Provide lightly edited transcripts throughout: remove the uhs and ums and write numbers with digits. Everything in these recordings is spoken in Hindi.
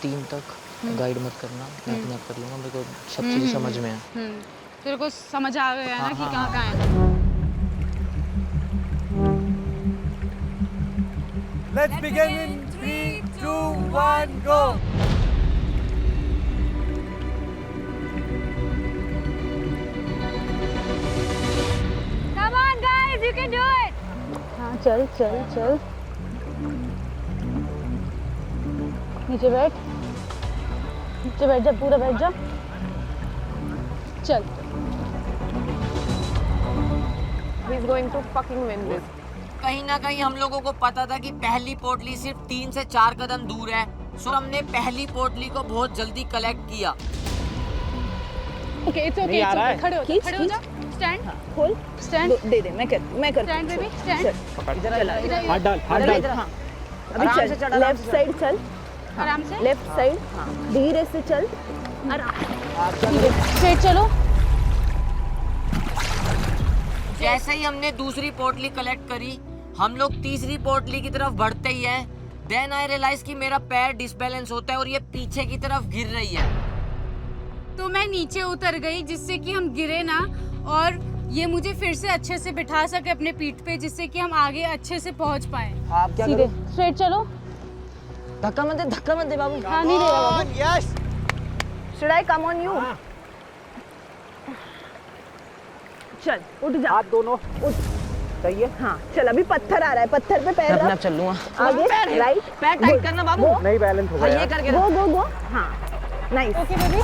3 तक गाइड मत करना, मैं अपने आप कर लूँगा, मेरे को सब चीज़ें समझ में है। तेरे को समझ आ गया ना कि कहाँ कहाँ है। Let's begin in 3, 2, 1, go! Come on guys, you can do it. हाँ चल चल चल, नीचे बैठ जा, पूरा बैठ जा, चल। He's going to fucking win this. कहीं ना कहीं हम लोगों को पता था कि पहली पोटली सिर्फ 3 से 4 कदम दूर है, सो हमने पहली पोटली को बहुत जल्दी कलेक्ट किया। ओके, इट्स ओके, खड़े हो जा, स्टैंड, खोल, स्टैंड, दे दे, मैं कर स्टैंड बेबी, स्टैंड, हाथ डाल हाँ अभी चल, लेफ्ट साइड चल, आराम से, लेफ्ट साइड, धीरे से चल, स्ट्रेट चलो। जैसे ही हमने दूसरी पोटली कलेक्ट करी, हम लोग तीसरी पोटली की तरफ बढ़ते ही हैं। देन आई रियलाइज कि मेरा पैर डिसबैलेंस होता है और ये पीछे की तरफ गिर रही है। तो मैं नीचे उतर गई जिससे कि हम गिरे ना, और ये मुझे फिर से अच्छे से बिठा सके अपने पीठ पे, जिससे कि हम आगे अच्छे से पहुंच पाए। आप क्या सीधे स्ट्रेट चलो, धक्का मत दे बाबू। हाँ नहीं देगा बाबू। Yes Should I come on you? चल उठ जा, हाथ दोनों उठ, सही है। हाँ चल, अभी पत्थर आ रहा है, पत्थर पे पैर मैं अपने रख, आप चल लूँगा। आगे राइट, पैर टाइट करना बाबू। नहीं बैलेंस होगा ये यार। करके गो, हाँ नाइस। ओके बेबी,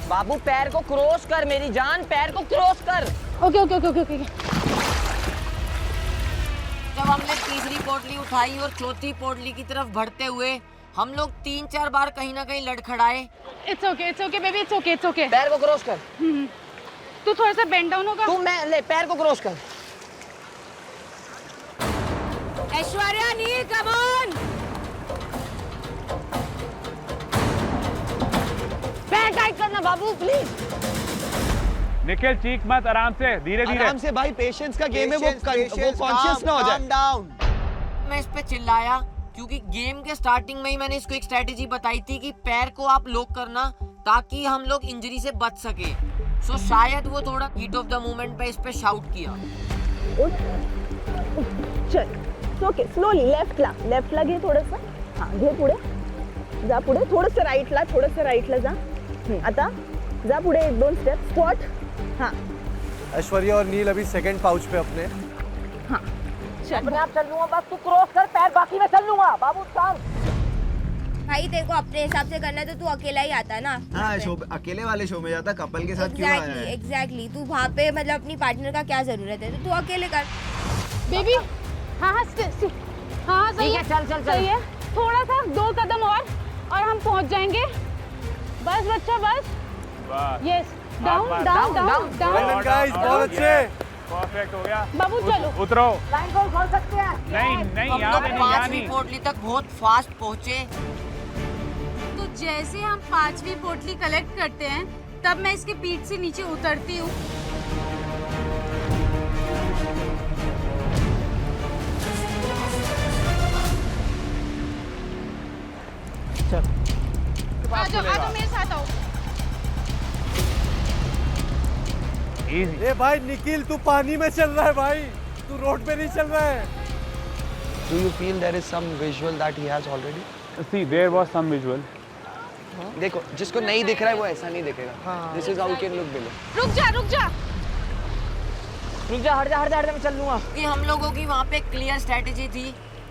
बाबू पैर को क्रॉस कर, मेरी जान, पैर को क्रॉस कर। Okay okay okay okay. जब हमने तीसरी पोटली उठाई और चौथी पोटली की तरफ बढ़ते हुए हम लोग 3-4 बार कहीं ना कहीं लड़खड़ाए। It's okay baby, it's okay. पैर को क्रॉस कर, तू थोड़ा सा बेंड डाउन होगा। तू मैं ले, पैर को क्रॉस कर। ऐश्वर्या नील, कम ऑन, पैर टाइट करना बाबू प्लीज। निखिल चीख मत, आराम से, धीरे धीरे। आराम से भाई, पेशेंस का गेम है, वो कॉन्शियस ना हो जाए। मैं इस पे चिल्लाया क्योंकि गेम के स्टार्टिंग में ही मैंने इसको एक स्ट्रेटेजी बताई थी कि पैर को आप लॉक करना ताकि हम लोग इंजरी से बच सके। सो शायद वो थोड़ा हीट ऑफ द मोमेंट पे इस पे शाउट किया। उठ, चल, ओके, स्लोली लेफ्ट लगे थोड़ा सा, हाँ घे पुढे जा, पुढे थोडंसं राईट ला जा, आता जा पुढे 1-2 स्टेप, स्क्वॉट, हाँ ऐश्वर्या और नील अभी सेकंड पाउच पे अपने। हाँ अपने आप चल लूंगा, बस तू क्रॉस कर पैर, बाकी मैं चल लूंगा बाबू। शांत भाई तेरे को अपने हिसाब से करना है तो तू अकेला ही आता ना। हाँ, शो अकेले वाले शो में जाता, कपल के साथ क्यों आया है? एग्जैक्टली तू वहाँ पे मतलब अपनी पार्टनर का क्या जरूरत है, तो तू अकेले कर। बेबी, हाँ सही है, चल सही है, थोड़ा सा 2 कदम और हम पहुंच जाएंगे। बस बच्चा, बस, यस, डाउन। गाइस बहुत अच्छे, परफेक्ट हो गया बाबू चलो, उतरो। लाइन को खोल सकते हैं। नहीं हम यहाँ लोग पे नहीं 5वीं जानी। पोटली तक बहुत फास्ट पहुंचे। तो जैसे हम 5वीं पोटली कलेक्ट करते हैं तब मैं इसके पीठ से नीचे उतरती हूँ। आ जाओ मेरे साथ आओ। Easy. ए भाई निखिल, तू पानी में चल रहा है भाई, तू रोड पे नहीं चल रहा है। Do you feel there is some visual that he has already? See, there was some visual. देखो, जिसको नहीं दिख रहा है वो ऐसा नहीं दिखेगा। This is how you can look below. रुक जा हट जा, मैं चल लूंगा। कि हम लोगों की वहाँ पे क्लियर स्ट्रेटेजी थी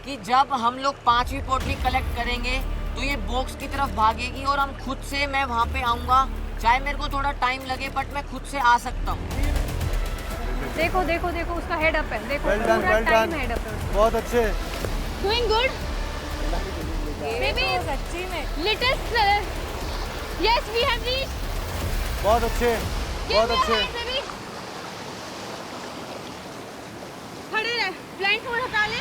कि जब हम लोग 5वीं पोटली कलेक्ट करेंगे तो ये बॉक्स की तरफ भागेगी और हम खुद से, मैं वहाँ पे आऊँगा, चाहे मेरे को थोड़ा टाइम लगे बट मैं खुद से आ सकता हूँ। देखो उसका हेड अप है, देखो Well done, पूरा well time done. Head up है। बहुत अच्छे। डूइंग गुड बेबी, सच्ची में latest, yes we have reached. बहुत अच्छे, बहुत अच्छे। खड़े रह, ब्लाइंडफोल्ड हटा ले।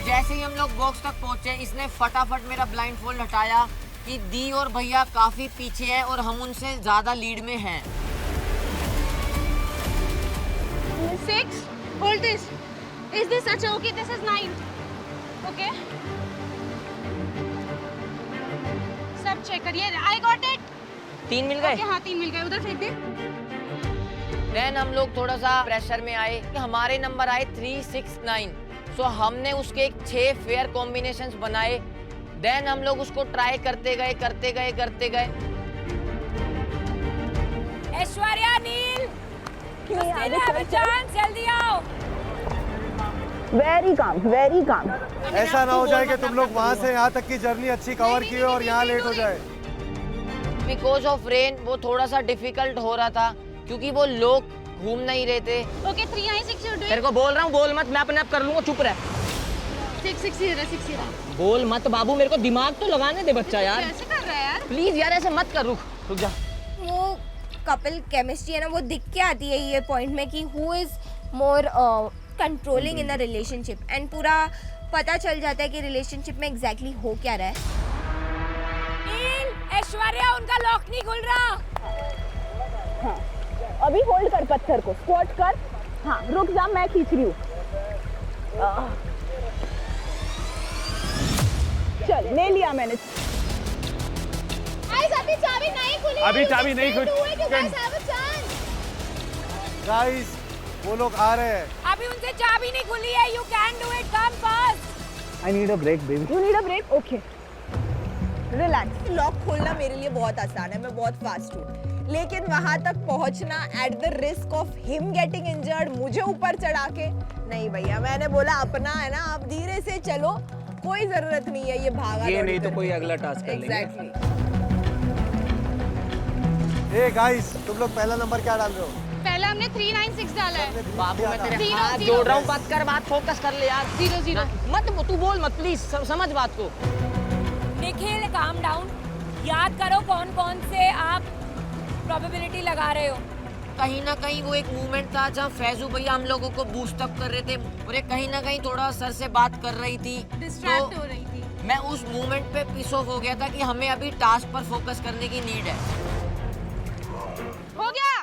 जैसे ही हम लोग बॉक्स तक पहुंचे, इसने फटाफट मेरा ब्लाइंड फोल्ड हटाया कि दी और भैया काफी पीछे हैं और हम उनसे ज्यादा लीड में हैं। 6, hold this. Is this अच्छा? Okay, this is 9. Okay. Check करिए। I got it. 3 मिल गए। हाँ 3 मिल गए, उधर फेंक दे। देन हम लोग थोड़ा सा प्रेशर में आए कि हमारे नंबर आए 369। सो हमने उसके 6 फेयर कॉम्बिनेशंस बनाए। देन हम लोग उसको ट्राई करते गए। ऐश्वर्या, नील, जल्दी आओ। Very calm. ऐसा ना हो जाए कि तुम लोग वहाँ से यहाँ तक की जर्नी अच्छी कवर की हो और यहाँ लेट हो जाए। बिकॉज ऑफ रेन वो थोड़ा सा डिफिकल्ट हो रहा था क्योंकि वो लोग घूम नहीं रहे थे। ओके 396 यू डू तेरे को बोल रहा हूँ, बोल मत, मैं अपने आप कर लूंगा, चुप रह। 660। बोल मत बाबू, मेरे को दिमाग तो लगाने दे बच्चा यार। कैसे कर रहा है यार? प्लीज यार ऐसे मत कर, रुक जा। वो कपल केमिस्ट्री है ना, वो दिख के आती है ये पॉइंट में कि who is more controlling in the relationship, and पूरा पता चल जाता है कि रिलेशनशिप में एग्जैक्टली हो क्या रहा है। ऐश्वर्या, उनका लॉक नहीं खुल रहा। हाँ, अभी होल्ड कर पत्थर को, स्क्वाट कर। हाँ रुक जा, मैं खींच रही हूँ। चल ले लिया मैंने। अभी चाबी नहीं खुली। गाइस वो लोग आ रहे हैं। अभी उनसे चाबी नहीं खुली है। You can do it, come fast. I need a break, baby. You need a break, okay relax. Lock खोलना मेरे लिए बहुत आसान है, मैं बहुत फास्ट हूँ, लेकिन वहां तक पहुंचना at the risk of him getting injured, मुझे ऊपर चढ़ा के नहीं भैया। मैंने बोला अपना है ना, आप धीरे से चलो, कोई जरूरत नहीं है ये भागा। ये नहीं तो कोई अगला टास्क कर लेंगे। एग्जैक्टली। ए गाइस, तुम लोग पहला नंबर क्या डाल रहे हो? पहला हमने 396 डाला है। बाबू मैं तेरे 0, हाथ 0, जोड़ रहा हूँ, बात कर, बात फोकस कर ले यार। 0 मत तू बोल मत प्लीज, समझ बात को। Nikhil, calm down. याद करो कौन कौन से आप प्रोबेबिलिटी लगा रहे हो। कहीं ना कहीं वो एक मूवमेंट था जहाँ फैजू भैया हम लोगों को बूस्ट अप कर रहे थे और ये कहीं ना कहीं थोड़ा सर से बात कर रही थी, डिस्ट्रैक्ट हो रही थी। मैं उस मूवमेंट पे पिस ऑफ हो गया था कि हमें अभी टास्क पर फोकस करने की नीड है। हो गया।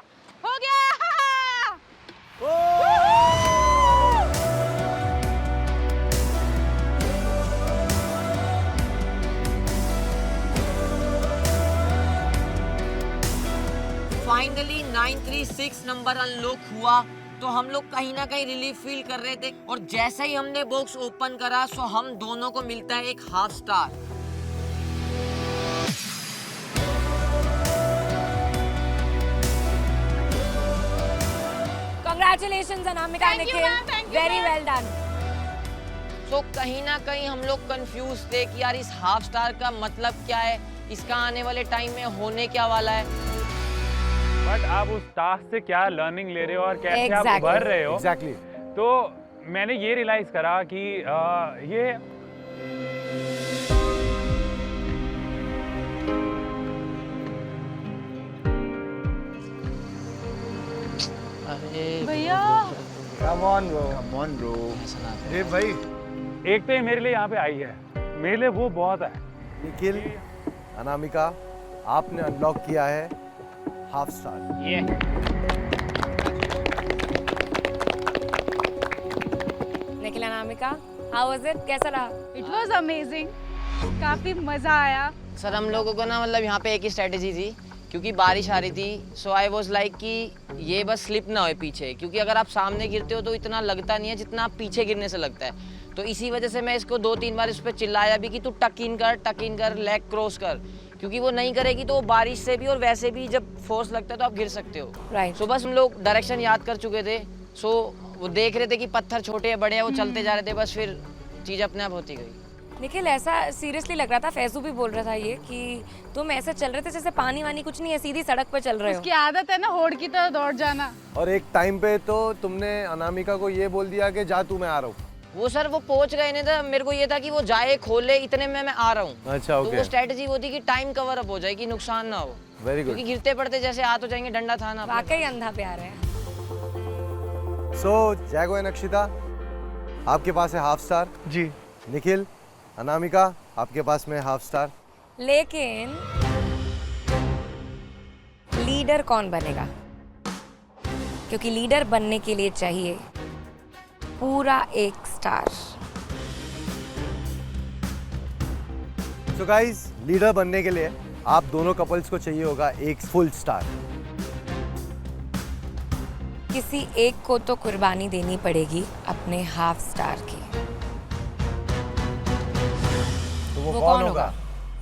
फाइनली 936 नंबर अनलॉक हुआ तो हम लोग कहीं ना कहीं रिलीफ फील कर रहे थे और जैसे ही हमने बॉक्स ओपन करा सो हम दोनों को मिलता है एक half star. Congratulations Anamika, Nikhil, very well done. तो कहीं ना कहीं हम लोग कंफ्यूज थे कि यार इस हाफ स्टार का मतलब क्या है, इसका आने वाले टाइम में होने क्या वाला है। बट आप उस टास्क से क्या लर्निंग ले रहे हो और कैसे आप उभर रहे हो। एग्जैक्टली। तो मैंने ये रियलाइज करा कि ये भैया कम ऑन ब्रो। ए भाई, एक तो ये मेरे लिए यहाँ पे आई है, मेरे लिए वो बहुत है। निखिल, अनामिका, आपने अनलॉक किया है हाफ स्टार। ये Nikhil, Anamika, how was it, कैसा रहा? इट वाज अमेजिंग, काफी मजा आया। सर हम लोगों को ना मतलब यहाँ पे एक ही स्ट्रेटेजी थी क्योंकि बारिश आ रही थी। सो आई वाज लाइक कि ये बस स्लिप ना हो पीछे, क्योंकि अगर आप सामने गिरते हो तो इतना लगता नहीं है जितना आप पीछे गिरने से लगता है। तो इसी वजह से मैं इसको 2-3 बार इस पर चिल्लाया भी कि तू टक इन कर, लेग क्रॉस कर, क्योंकि वो नहीं करेगी तो बारिश से भी और वैसे भी जब फोर्स लगता है तो आप गिर सकते हो। राइट। सो बस हम लोग डायरेक्शन याद कर चुके थे। सो वो देख रहे थे कि पत्थर छोटे या बड़े हैं, वो चलते जा रहे थे, बस फिर चीज़ अपने आप होती गई। निखिल, ऐसा सीरियसली लग रहा था, फैजू भी बोल रहा था ये कि तुम ऐसे चल रहे थे जैसे पानी वानी कुछ नहीं है, सीधी सड़क पे चल रहे हो। उसकी आदत है ना होड़ की तरह दौड़ जाना। और एक टाइम पे तो तुमने अनामिका को ये बोल दिया कि जा तू, मैं आ रहा हूँ। वो सर वो पहुंच गए नहीं था, मेरे को ये था कि वो जाए खोले, इतने में मैं आ रहा हूँ। अच्छा, तो वो स्ट्रेटजी वो थी कि टाइम कवर अप हो जाए कि नुकसान ना हो। Very good. क्योंकि गिरते पड़ते जैसे आ तो जाएंगे, डंडा था ना। वाकई अंधा प्यार है। सो जैगो एंड अक्षिता, आपके पास है हाफ स्टार। जी। निखिल, अनामिका, आपके पास में हाफ स्टार। लेकिन लीडर कौन बनेगा? क्योंकि लीडर बनने के लिए चाहिए पूरा 1 स्टार। सो गाइस, लीडर बनने के लिए आप दोनों कपल्स को चाहिए होगा एक फुल स्टार। किसी एक को तो कुर्बानी देनी पड़ेगी अपने हाफ स्टार की। तो वो कौन होगा?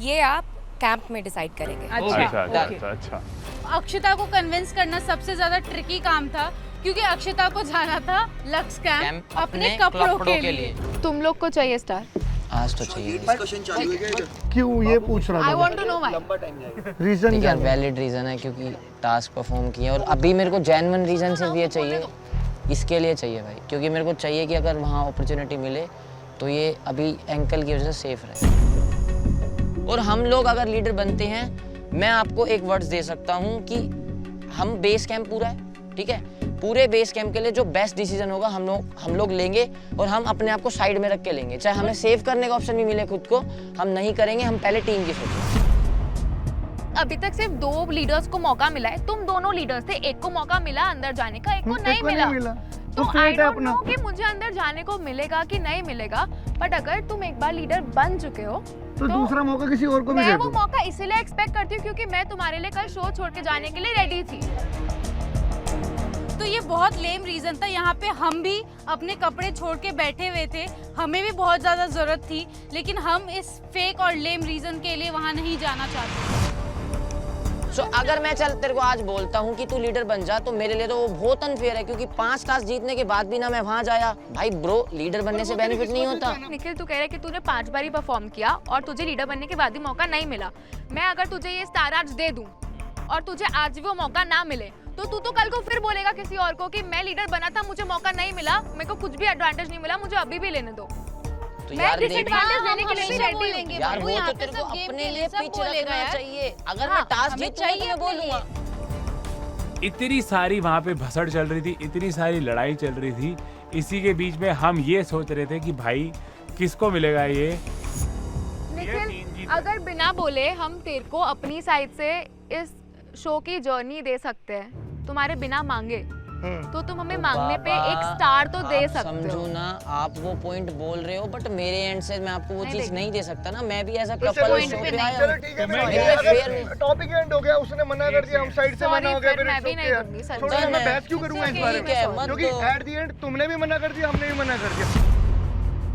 ये आप कैंप में डिसाइड करेंगे। अच्छा। अक्षिता को कन्विंस करना सबसे ज्यादा ट्रिकी काम था, क्योंकि अक्षिता को जाना था लक्स कैंप अपने कपड़ों के लिए। तुम लोग को चाहिए स्टार? आज तो चाहिए। क्यों ये पूछ रहा I want to know why. Reason क्या? वैलिड रीजन है, क्योंकि टास्क परफॉर्म किया और अभी मेरे को जेन्युइन रीजन सिर्फ ये चाहिए, इसके लिए चाहिए भाई, क्योंकि मेरे को चाहिए कि अगर वहाँ अपॉर्चुनिटी मिले तो ये अभी एंकल की वजह से सेफ रहे। और हम लोग अगर लीडर बनते हैं, मैं आपको एक वर्ड्स दे सकता हूँ कि हम बेस कैंप पूरा है, ठीक है, पूरे बेस कैंप के लिए जो बेस्ट डिसीजन होगा हम लोग लेंगे और हम अपने आप को साइड में रख के लेंगे। चाहे हमें सेव करने का ऑप्शन भी मिले खुद को, हम नहीं करेंगे, हम पहले टीम की सोचेंगे। अभी तक सिर्फ 2 लीडर्स को मौका मिला है, तुम दोनों लीडर्स थे, एक को मौका मिला अंदर जाने का, एक को नहीं मिला। तो आई डोंट नो कि मुझे अंदर जाने को मिलेगा कि नहीं मिलेगा, बट अगर तुम एक बार लीडर बन चुके हो तो दूसरा मौका किसी और को भी दे दो। मैं वो मौका इसलिए एक्सपेक्ट करती हूँ क्योंकि मैं तुम्हारे लिए कल शो छोड़ के जाने के लिए रेडी थी। तो ये बहुत लेम रीजन था। यहाँ पे हम भी अपने कपड़े छोड़ के बैठे हुए थे, हमें भी बहुत ज्यादा जरूरत थी, लेकिन हम इस फेक और लेम रीजन के लिए वहाँ नहीं जाना चाहते। सो अगर मैं चल तेरे को आज बोलता हूँ कि तू लीडर बन जा, तो मेरे लिए तो वो बहुत अनफेयर है, क्योंकि 5 टास्क जीतने के बाद भी ना मैं वहाँ जाया। भाई ब्रो, लीडर बनने से बेनिफिट नहीं होता। निखिल, तू कह रहा है कि तूने 5 बार ही परफॉर्म किया और तुझे लीडर बनने के बाद भी मौका नहीं मिला। मैं अगर तुझे ये स्टार आज दे दूं और तुझे आज भी वो मौका ना मिले, तो तू तो कल को फिर बोलेगा किसी और को कि मैं लीडर बना था, मुझे मौका नहीं मिला, मेरे को कुछ भी एडवांटेज नहीं मिला, मुझे अभी भी लेने दो। तो मैं डिसएडवांटेज लेने के लिए भी रेडी हूं। यार वो तो तेरे को अपने लिए पिच रखना चाहिए। अगर मैं टास्क जीतूंगा तो मैं बोलूंगा। इतनी सारी वहाँ पे भसड़ चल रही थी, इतनी सारी लड़ाई चल रही थी, इसी के बीच में हम ये सोच रहे थे कि भाई किसको मिलेगा ये। निखिल, अगर बिना बोले हम तेरे को अपनी साइड से इस शो की जर्नी दे सकते हैं, तुम्हारे बिना मांगे, तो तुम हमें मांगने पे एक स्टार तो दे सकते हो। समझो ना, आप वो पॉइंट बोल रहे हो, बट मेरे एंड से मैं आपको वो चीज नहीं दे सकता ना। मैं भी ऐसा कपल शो पे आया। चलो ठीक है, टॉपिक एंड हो गया, उसने मना कर दिया, हम साइड से मना हो गया, फिर मैं भी नहीं दूंगी सर। छोड़ो, मैं बहस क्यों करूंगा इस बारे में, क्योंकि एट द एंड तुमने भी मना कर दिया, हमने भी मना कर दिया।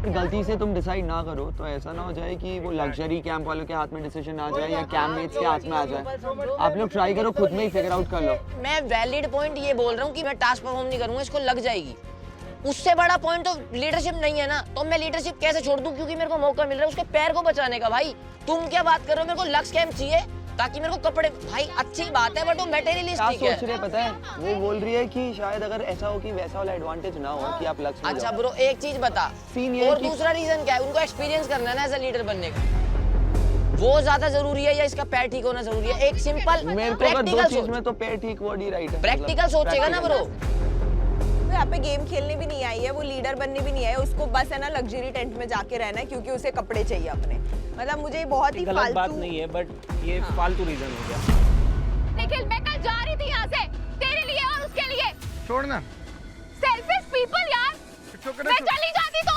गलती से तुम डिसाइड ना करो तो ऐसा ना हो जाए कि वो लग्जरी कैंप वालों के हाथ में डिसीजन आ जाए या कैंप मेट्स के हाथ में आ जाए। आप लोग ट्राई करो, खुद में ही फिगर आउट कर लो। मैं वैलिड पॉइंट ये बोल रहा हूँ कि मैं टास्क परफॉर्म नहीं करूंगा, इसको लग जाएगी। उससे बड़ा पॉइंट तो लीडरशिप नहीं है ना, तो मैं लीडरशिप कैसे छोड़ दूं, क्योंकि मेरे को मौका मिल रहा है उसके पैर को बचाने का। भाई तुम क्या बात कर रहे हो, मेरे को लक्स कैंप चाहिए ताकि मेरे को कपड़े। भाई अच्छी बात है, बट वो मटेरियलिस्टिक है। सोच रहे पता है, वो बोल रही है कि शायद अगर ऐसा हो कि वैसा वाला एडवांटेज ना हो कि आप लक्स में अच्छा ब्रो, एक चीज बता, और दूसरा रीजन क्या है? उनको एक्सपीरियंस करना है ना एज लीडर बनने का, वो ज्यादा जरूरी है या इसका पैर ठीक होना जरूरी है? एक सिंपल प्रैक्टिकल सोच में तो पैर ठीक वर्ड ही राइट है। प्रैक्टिकल सोचेगा ना ब्रो। यहाँ पे गेम खेलने भी नहीं आई है, वो लीडर बनने भी नहीं आई है, उसको बस है ना लग्जरी टेंट में जाके रहना है, क्योंकि उसे कपड़े चाहिए अपने। मतलब मुझे बहुत ही गलत बात नहीं है, बट ये फालतू रीजन हो गया। निखिल, मैं कल जा रही थी यहाँ से तेरे लिए और उसके लिए। छोड़ना, सेल्फिश पीपल यार। मैं चली जाती तो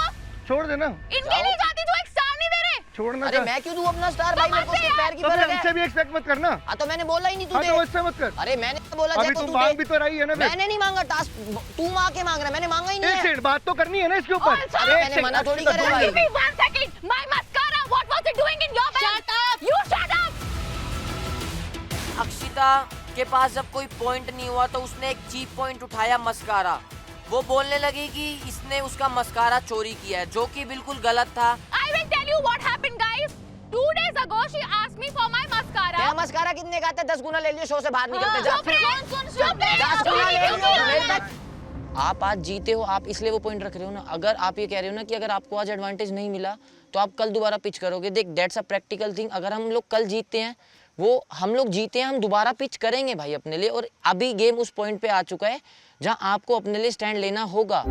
छोड़ देना, इनके लिए जाती तो एक स्टार नहीं दे रहे। छोड़ना। अरे मैं क्यों दूं अपना स्टार? भाई मेरे को उसके पैर की तो परवाह है। इनसे भी एक्सपेक्ट मत करना। हाँ तो मैंने बोला ही नहीं, तू हाँ दे। तो उससे मत कर। अरे मैंने तो बोला अभी तू मांग भी तो रही है ना। मैंने नहीं मांगा टास्क, तू मांग के मांग रहा है, मैंने मांगा ही नहीं है। एक सेकंड, बात तो करनी है ना इसके ऊपर। मैंने मना थोड़ी करा भाई। Give me 1 second. My mascara. What was it doing in your bag? Shut up. You shut up. Akshita के पास जब कोई पॉइंट नहीं हुआ तो उसने एक चीप पॉइंट उठाया, मस्कारा। वो बोलने लगी कि इसने उसका मस्कारा चोरी किया है, जो कि बिल्कुल गलत था। I will tell you what happened, guys. 2 days ago, she asked me for my mascara. तेरा मस्कारा कितने का था? 10 गुना ले लियो, शो से बाहर निकलते जा। सुन। 10 गुना ले लियो। आप आज जीते हो, आप इसलिए वो पॉइंट रख रहे हो ना। अगर आप ये कह रहे हो ना कि अगर आपको आज एडवांटेज नहीं मिला तो आप कल दोबारा पिच करोगे, देख दैट्स अ प्रैक्टिकल थिंग। अगर हम लोग कल जीतते हैं, वो हम लोग जीते हैं, हम दोबारा पिच करेंगे भाई अपने लिए। और अभी गेम उस पॉइंट पे आ चुका है जहां आपको अपने लिए स्टैंड लेना होगा।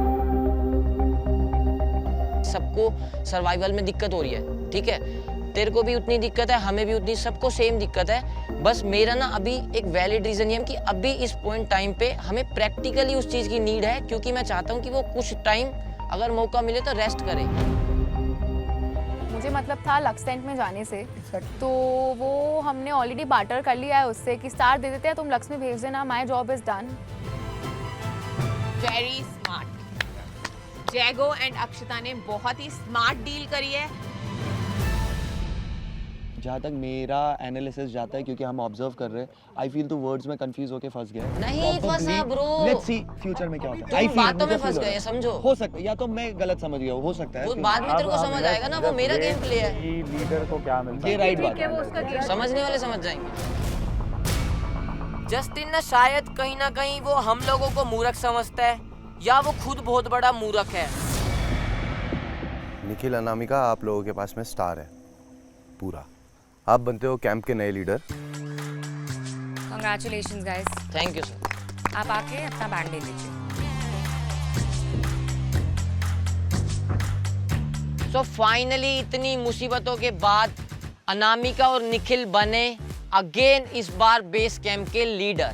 सबको सर्वाइवल में दिक्कत हो रही है, ठीक है, तेरे को भी उतनी दिक्कत है, हमें भी उतनी, सबको सेम दिक्कत है। बस मेरा ना अभी एक वैलिड रीजन ये है कि अभी इस पॉइंट टाइम पे हमें प्रैक्टिकली उस चीज की नीड है, क्योंकि मैं चाहता हूँ कि वो कुछ टाइम अगर मौका मिले तो रेस्ट करे। मुझे मतलब था लक्सटेंट में जाने से, तो वो हमने ऑलरेडी बार्टर कर लिया है उससे कि स्टार दे देते हैं, तुम लक्स में भेज देना, my job is done. Very smart. Jaggo and Akshata ने बहुत ही स्मार्ट डील करी है। जहाँ तक मेरा एनालिसिस जाता है, क्योंकि हम ऑब्जर्व कर रहे हैं, आई फील तो वर्ड्स में कंफ्यूज होके फंस गए। नहीं फंसा ब्रो, लेट्स सी फ्यूचर में क्या होता है। तुम बातों में फंस गए, समझो। हो सकता है, या तो मैं गलत समझ गया, हो सकता है। वो बाद में तेरे को समझ आएगा ना, वो मेरा गेम प्ले है। लीडर को क्या मिलता ये है? राइट बात है। समझने वाले समझ जाएंगे। जस्टिन ना शायद कहीं ना कहीं वो हम लोगों को मूर्ख समझता है, या वो खुद बहुत बड़ा मूर्ख है। निखिल, अनामिका, आप लोगों के पास में स्टार है पूरा। आप बनते हो कैंप के नए leader. Congratulations guys. Thank you sir. आप आके अपना बैंड ले लीजिए। सो फाइनली इतनी मुसीबतों के बाद अनामिका और निखिल बने अगेन इस बार बेस कैंप के लीडर।